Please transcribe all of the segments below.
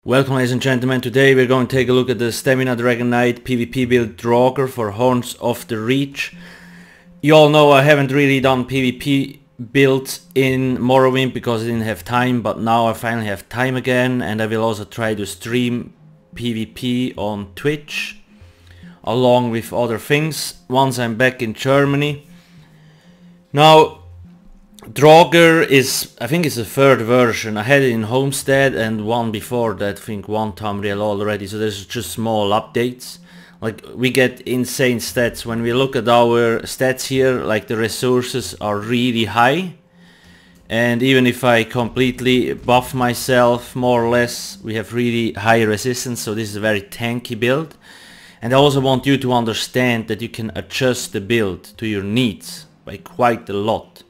Welcome ladies and gentlemen, today we're going to take a look at the Stamina Dragonknight PvP build Draugr for Horns of the Reach. You all know I haven't really done PvP builds in Morrowind because I didn't have time, but now I finally have time again, and I will also try to stream PvP on Twitch along with other things once I'm back in Germany. Now Draugr is, I think it's the third version. I had it in Homestead and one before that, I think one Tamriel already, so there's just small updates. Like, we get insane stats. When we look at our stats here, like the resources are really high. And even if I completely buff myself more or less, we have really high resistance, so this is a very tanky build. And I also want you to understand that you can adjust the build to your needs by quite a lot.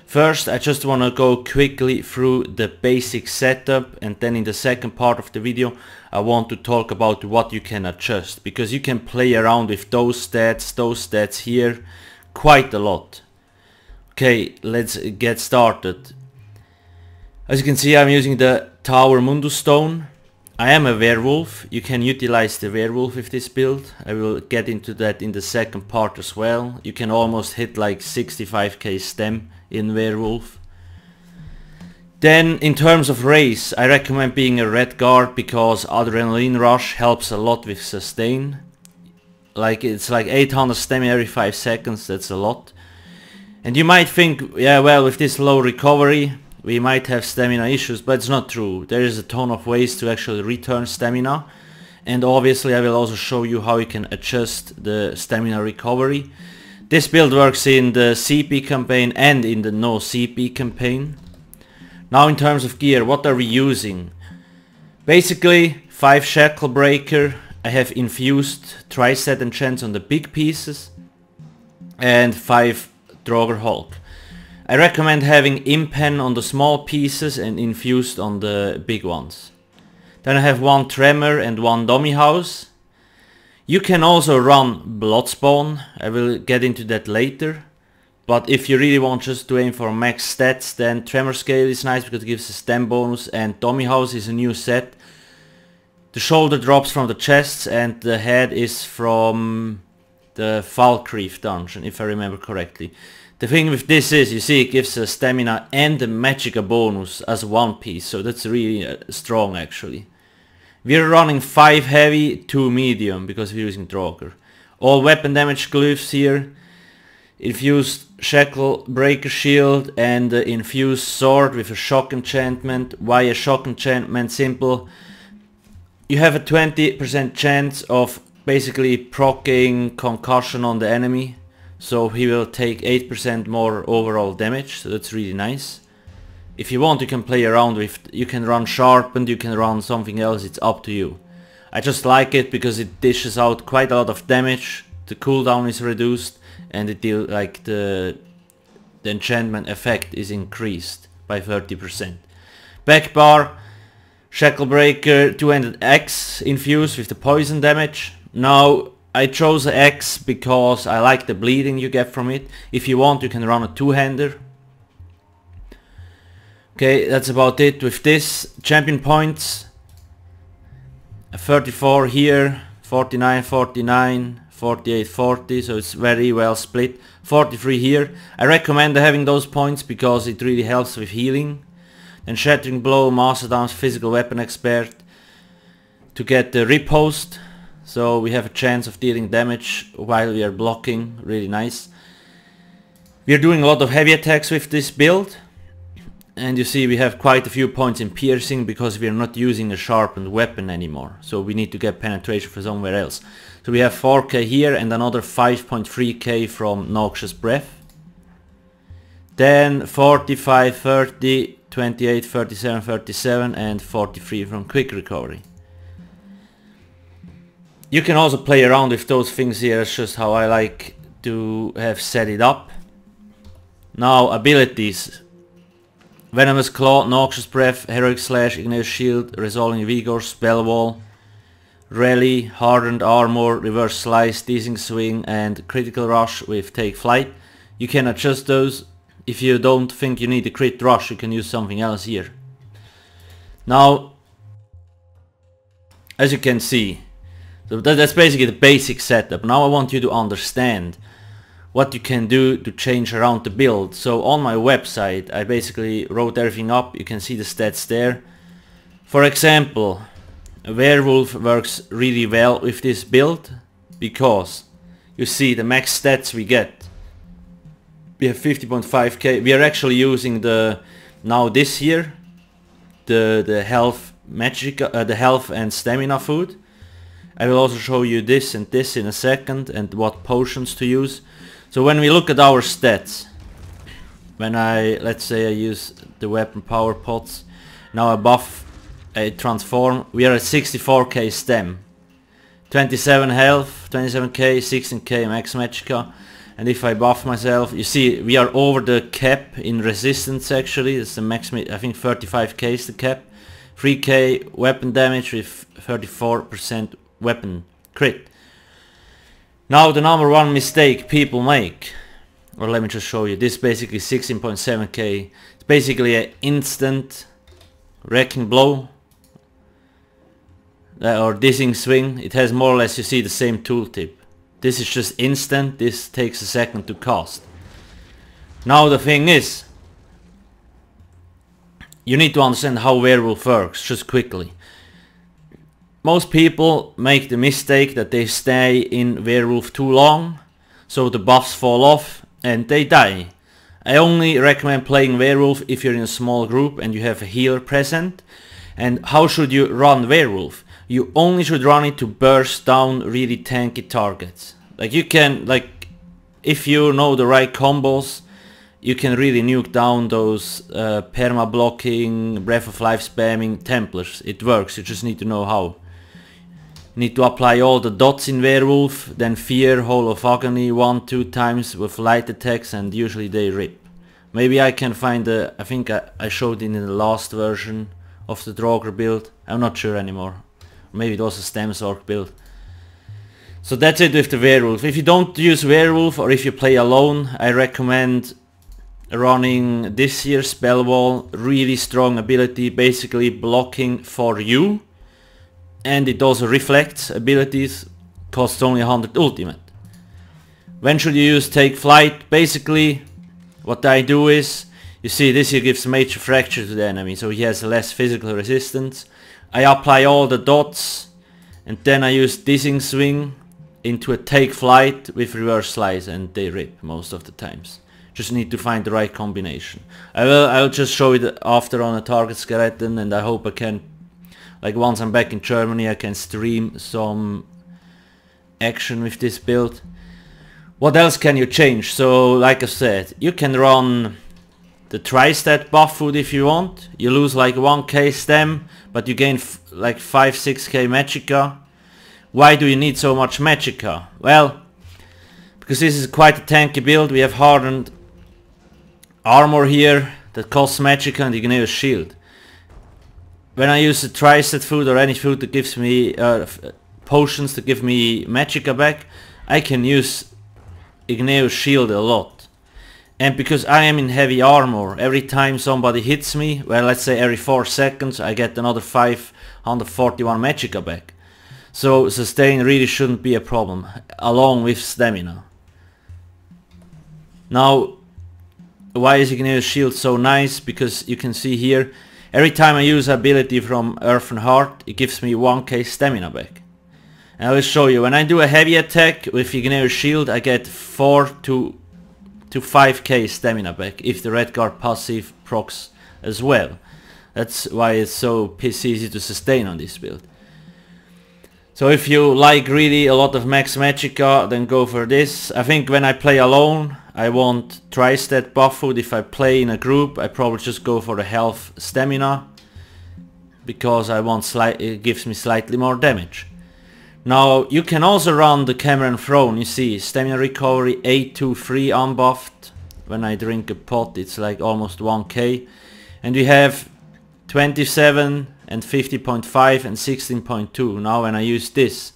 First, I just want to go quickly through the basic setup, and then in the second part of the video I want to talk about what you can adjust, because you can play around with those stats here quite a lot. Okay, let's get started. As you can see, I'm using the Tower Mundus Stone. I am a werewolf. You can utilize the werewolf with this build. I will get into that in the second part as well. You can almost hit like 65k stem in werewolf. Then in terms of race, I recommend being a red guard because adrenaline rush helps a lot with sustain. Like, it's like 800 stamina every 5 seconds, that's a lot. And you might think, yeah, well, with this low recovery we might have stamina issues, but it's not true. There is a ton of ways to actually return stamina, and obviously I will also show you how you can adjust the stamina recovery. This build works in the CP campaign and in the no CP campaign. Now in terms of gear, what are we using? Basically 5 Shackle Breaker, I have infused tri-set enchants on the big pieces, and 5 Draugr Hulk. I recommend having impen on the small pieces and infused on the big ones. Then I have 1 Tremor and 1 Dummy House. You can also run Bloodspawn, I will get into that later. But if you really want just to aim for max stats, then Tremor Scale is nice because it gives a stem bonus, and Dummy House is a new set. The shoulder drops from the chests and the head is from the Falkreath dungeon, if I remember correctly. The thing with this is, you see, it gives a stamina and a magicka bonus as one piece, so that's really strong actually. We're running 5 heavy, 2 medium because we're using Draugr. All weapon damage glyphs here. Infused Shackle Breaker Shield and infused sword with a shock enchantment. Why a shock enchantment? Simple. You have a 20% chance of basically proccing concussion on the enemy. So he will take 8% more overall damage, so that's really nice. If you want, you can play around with, you can run Sharpened, you can run something else, it's up to you. I just like it because it dishes out quite a lot of damage, the cooldown is reduced, and it deal, like the enchantment effect is increased by 30%. Back bar, Shackle Breaker 200x infused with the poison damage. Now I chose X because I like the bleeding you get from it. If you want, you can run a 2-hander. Okay, that's about it with this. Champion points, 34 here, 49, 49, 48, 40, so it's very well split. 43 here. I recommend having those points because it really helps with healing. And Shattering Blow, Master Dance, Physical Weapon Expert to get the riposte. So we have a chance of dealing damage while we are blocking, really nice. We are doing a lot of heavy attacks with this build. And you see we have quite a few points in piercing because we are not using a sharpened weapon anymore. So we need to get penetration from somewhere else. So we have 4k here and another 5.3k from Noxious Breath. Then 45, 30, 28, 37, 37 and 43 from Quick Recovery. You can also play around with those things here, it's just how I like to have set it up. Now abilities. Venomous Claw, Noxious Breath, Heroic Slash, Igneous Shield, Resolving Vigor, Spell Wall, Rally, Hardened Armor, Reverse Slice, Teasing Swing and Critical Rush with Take Flight. You can adjust those. If you don't think you need a crit rush, you can use something else here. Now as you can see. So that's basically the basic setup. Now I want you to understand what you can do to change around the build. So on my website I basically wrote everything up. You can see the stats there. For example, a werewolf works really well with this build because you see the max stats we get. We have 50.5k. We are actually using the now this year the health magic, the health and stamina food. I will also show you this and this in a second and what potions to use. So when we look at our stats, when let's say I use the weapon power pots, now I buff, I transform, we are at 64k stem, 27 health, 27k, 16k max magicka, and if I buff myself, you see we are over the cap in resistance actually. It's the max, I think 35k is the cap, 3k weapon damage with 34% weapon crit. Now the number one mistake people make, or let me just show you, this basically 16.7k, it's basically an instant wrecking blow or dizzying swing. It has more or less, you see, the same tooltip. This is just instant, this takes a second to cast. Now the thing is, you need to understand how werewolf works, just quickly. Most people make the mistake that they stay in werewolf too long, so the buffs fall off and they die. I only recommend playing werewolf if you're in a small group and you have a healer present. And how should you run werewolf? You only should run it to burst down really tanky targets. Like you can, like, if you know the right combos, you can really nuke down those perma blocking, breath of life spamming Templars. It works, you just need to know how. Need to apply all the dots in werewolf, then fear, hole of agony 1-2 times with light attacks, and usually they rip. Maybe I can find I think I showed it in the last version of the Draugr build. I'm not sure anymore. Maybe it was a stem sword build. So that's it with the werewolf. If you don't use werewolf or if you play alone, I recommend running this year's spell wall, really strong ability, basically blocking for you. And it also reflects abilities, costs only 100 ultimate. When should you use take flight? Basically, what I do is, you see this here gives major fracture to the enemy, so he has less physical resistance. I apply all the dots, and then I use dizzying swing into a take flight with reverse slice, and they rip most of the times. Just need to find the right combination. I'll just show it after on a target skeleton, and I hope I can, like once I'm back in Germany, I can stream some action with this build. What else can you change? So like I said, you can run the tri-stat buff food if you want. You lose like 1k stem, but you gain like 5-6k magicka. Why do you need so much magicka? Well, because this is quite a tanky build. We have hardened armor here that costs magicka and Igneous shield. When I use the tri-stat food or any food that gives me potions to give me magicka back, I can use Igneous shield a lot. And because I am in heavy armor, every time somebody hits me, well, let's say every 4 seconds, I get another 541 magicka back. So sustain really shouldn't be a problem, along with stamina. Now, why is Igneous shield so nice? Because you can see here, every time I use ability from Earth and Heart, it gives me 1k stamina back. And I will show you, when I do a heavy attack with Igneous shield, I get 4 to 5k stamina back, if the red guard passive procs as well. That's why it's so piss easy to sustain on this build. So if you like really a lot of max magicka, then go for this. I think when I play alone, I want tri-stat buff food. If I play in a group, I probably just go for the health stamina, because I want it gives me slightly more damage. Now you can also run the Cameron Throne. You see stamina recovery 823 unbuffed. When I drink a pot, it's like almost 1k, and we have 27 and 50.5 and 16.2. Now when I use this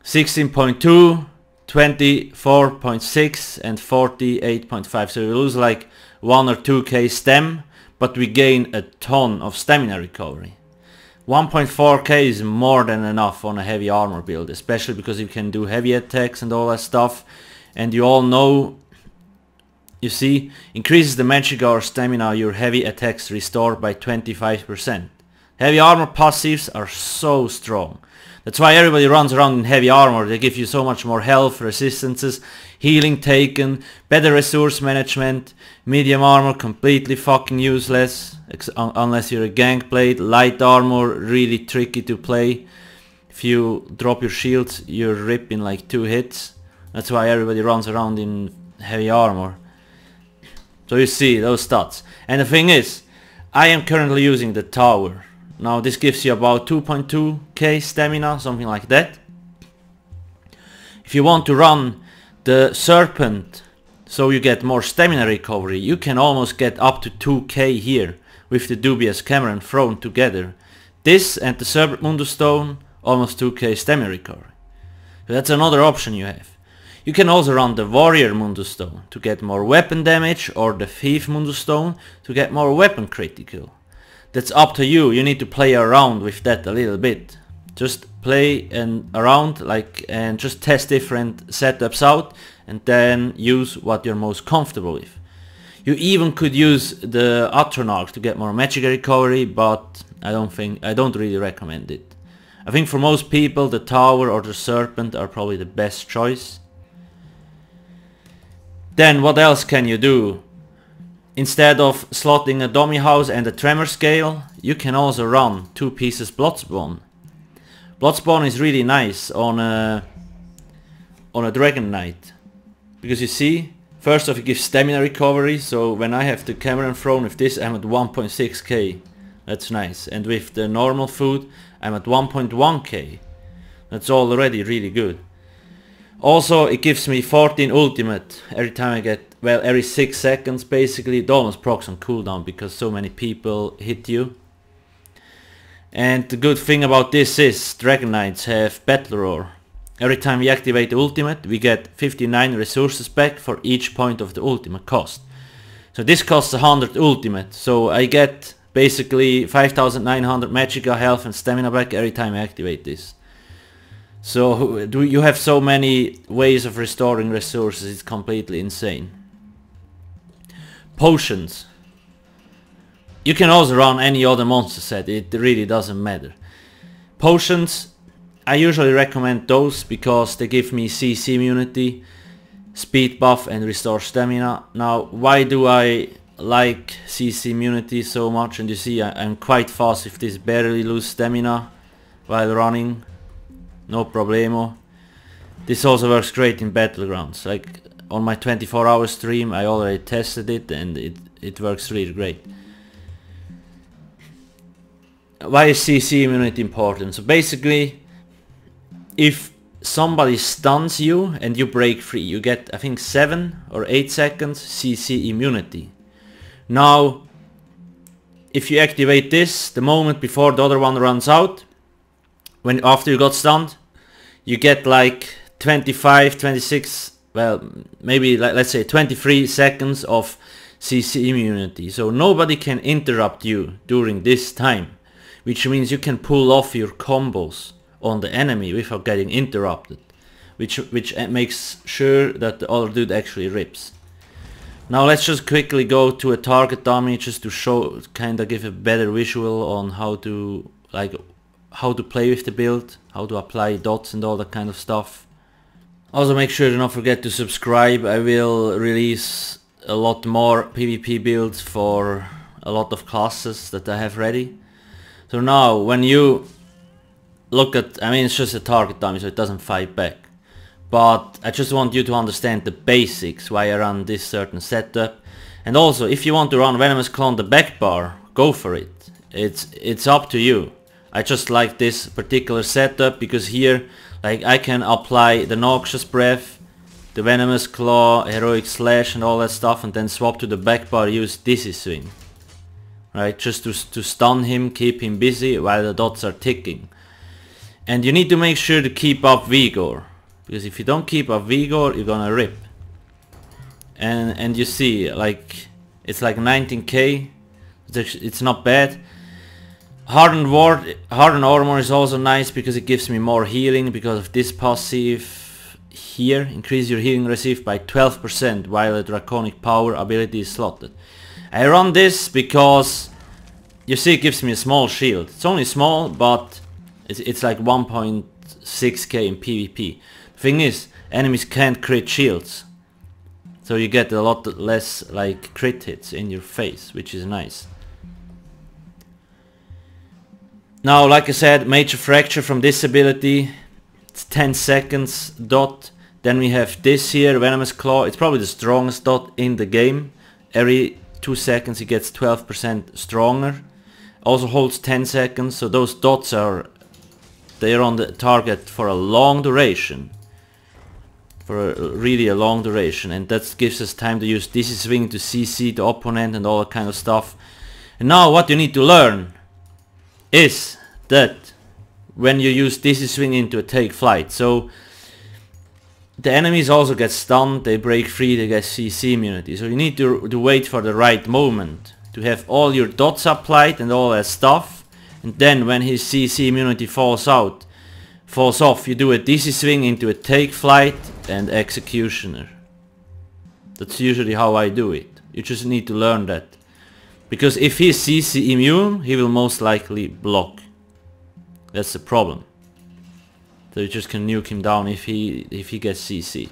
16.2, 24.6 and 48.5, so we lose like 1 or 2k stem, but we gain a ton of stamina recovery. 1.4k is more than enough on a heavy armor build, especially because you can do heavy attacks and all that stuff. And you all know, you see, increases the magic or stamina your heavy attacks restore by 25%. Heavy armor passives are so strong. That's why everybody runs around in heavy armor. They give you so much more health, resistances, healing taken, better resource management. Medium armor completely fucking useless, unless you're a gank blade. Light armor really tricky to play. If you drop your shields, you're ripped in like 2 hits. That's why everybody runs around in heavy armor. So you see those stats. And the thing is, I am currently using the tower. Now this gives you about 2.2k stamina, something like that. If you want to run the serpent, so you get more stamina recovery, you can almost get up to 2k here with the dubious Cameron thrown together. This and the serpent Mundus stone, almost 2k stamina recovery. So that's another option you have. You can also run the warrior Mundus stone to get more weapon damage, or the thief Mundus stone to get more weapon critical. That's up to you. You need to play around with that a little bit. Just play around and just test different setups out and then use what you're most comfortable with. You even could use the Atronach to get more magic recovery, but I don't really recommend it. I think for most people the tower or the serpent are probably the best choice. Then what else can you do? Instead of slotting a dummy house and a tremor scale, you can also run 2 pieces Bloodspawn. Bloodspawn is really nice on a Dragonknight, because you see, first off it gives stamina recovery, so when I have the Cameron thrown with this I'm at 1.6k. That's nice. And with the normal food I'm at 1.1k. That's already really good. Also it gives me 14 ultimate every time I get, well, every 6 seconds basically. It almost procs on cooldown because so many people hit you. And the good thing about this is Dragonknights have Battle Roar. Every time we activate the ultimate we get 59 resources back for each point of the ultimate cost. So this costs 100 ultimate, so I get basically 5900 magica health and stamina back every time I activate this. So you have so many ways of restoring resources, it's completely insane. Potions. You can also run any other monster set, it really doesn't matter. Potions, I usually recommend those because they give me CC immunity, speed buff and restore stamina. Now why do I like CC immunity so much? And you see I'm quite fast with this, barely lose stamina while running. No problemo. This also works great in battlegrounds. Like on my 24-hour stream I already tested it and it works really great. Why is CC immunity important? So basically, if somebody stuns you and you break free, you get I think 7 or 8 seconds CC immunity. Now if you activate this the moment before the other one runs out, after you got stunned, you get like 25, 26, well maybe let's say 23 seconds of CC immunity. So nobody can interrupt you during this time, which means you can pull off your combos on the enemy without getting interrupted, which makes sure that the other dude actually rips. Now let's just quickly go to a target dummy just to show, kinda give a better visual on how to play with the build, how to apply dots and all that kind of stuff. Also make sure to not forget to subscribe. I will release a lot more PvP builds for a lot of classes that I have ready. So now when you look at, I mean it's just a target dummy so it doesn't fight back. But I just want you to understand the basics, why I run this certain setup. And also if you want to run Venomous Clone the back bar, go for it. It's up to you. I just like this particular setup because here like I can apply the Noxious Breath, the Venomous Claw, Heroic Slash and all that stuff, and then swap to the back bar, use Dizzy Swing. Right, just to stun him, keep him busy while the dots are ticking. And you need to make sure to keep up Vigor, because if you don't keep up Vigor you're gonna rip. And you see like it's like 19k, it's not bad. Hardened armor is also nice because it gives me more healing because of this passive here. Increase your healing received by 12% while a draconic power ability is slotted. I run this because you see it gives me a small shield. It's only small, but it's like 1.6k in PvP. The thing is, enemies can't crit shields. So you get a lot less like crit hits in your face, which is nice. Now, like I said, major fracture from this ability, it's 10 seconds dot. Then we have this here, venomous claw. It's probably the strongest dot in the game. Every 2 seconds it gets 12% stronger. Also holds 10 seconds, so those dots they're on the target for a long duration. For really a long duration, and that gives us time to use DC swing to CC the opponent and all that kind of stuff. And now what you need to learn is that when you use DC swing into a take flight, so the enemies also get stunned, they break free, they get CC immunity. So you need to wait for the right moment to have all your dots applied and all that stuff, and then when his CC immunity falls off, you do a DC swing into a take flight and executioner. That's usually how I do it. You just need to learn that. Because if he's CC immune, he will most likely block. That's the problem. So you just can nuke him down if he gets CC.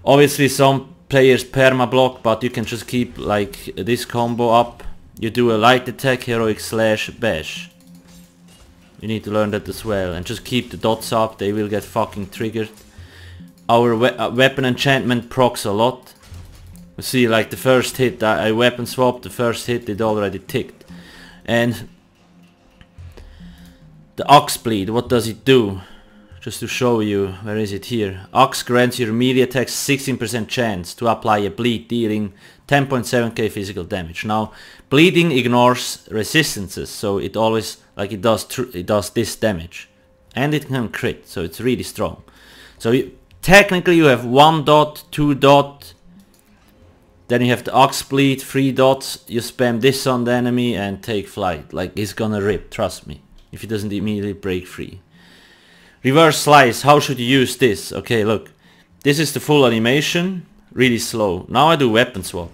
Obviously some players perma block, but you can just keep like this combo up. You do a light attack, heroic slash, bash. You need to learn that as well, and just keep the dots up, they will get fucking triggered. Our weapon enchantment procs a lot. You see, like the first hit, I weapon swapped, the first hit it already ticked. And the Ox Bleed, what does it do? Just to show you, where is it here? Ox grants your melee attacks 16% chance to apply a bleed, dealing 10.7k physical damage. Now, bleeding ignores resistances, so it always, like it does this damage. And it can crit, so it's really strong. So technically you have 1 dot, 2 dot, then you have the Ox Bleed, 3 dots, you spam this on the enemy and take flight. Like, he's gonna rip, trust me, if he doesn't immediately break free. Reverse Slice, how should you use this? Okay, look, this is the full animation, really slow. Now I do weapon swap.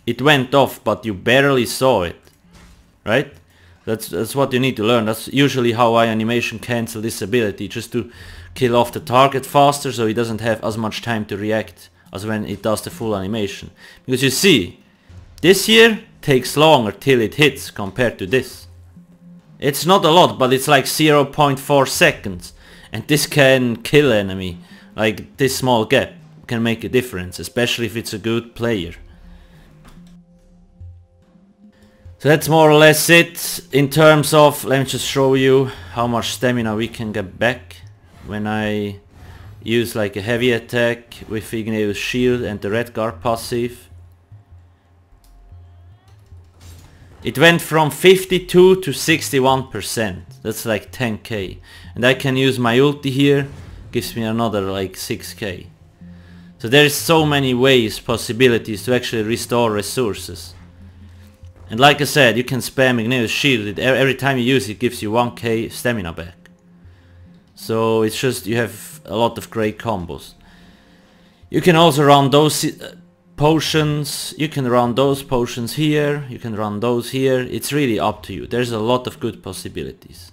It went off, but you barely saw it, right? That's what you need to learn. That's usually how I animation cancel this ability, just to kill off the target faster so he doesn't have as much time to react as when it does the full animation. Because you see, this here takes longer till it hits compared to this. It's not a lot, but it's like 0.4 seconds. And this can kill enemy. Like, this small gap can make a difference, especially if it's a good player. So that's more or less it in terms of, let me just show you how much stamina we can get back when I use like a heavy attack with Igneous Shield and the Red Guard passive. It went from 52 to 61%, that's like 10k. And I can use my ulti here, gives me another like 6k. So there is so many ways, possibilities to actually restore resources. And like I said, you can spam Igneous Shield, every time you use it gives you 1k stamina back. So it's just, you have a lot of great combos. You can also run those potions, you can run those potions here, you can run those here, it's really up to you. There's a lot of good possibilities.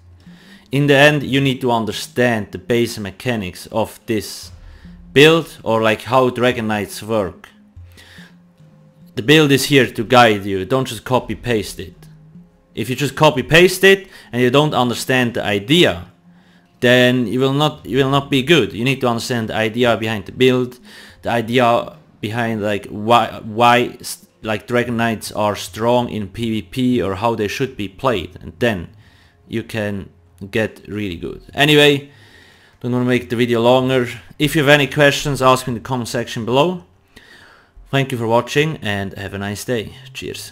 In the end, you need to understand the base mechanics of this build, or like how Dragonknights work. The build is here to guide you, don't just copy paste it. If you just copy paste it and you don't understand the idea, then you will not be good. You need to understand the idea behind the build, the idea behind like why like Dragonknights are strong in PvP or how they should be played, and then you can get really good. Anyway, don't want to make the video longer. If you have any questions, ask me in the comment section below. Thank you for watching and have a nice day. Cheers.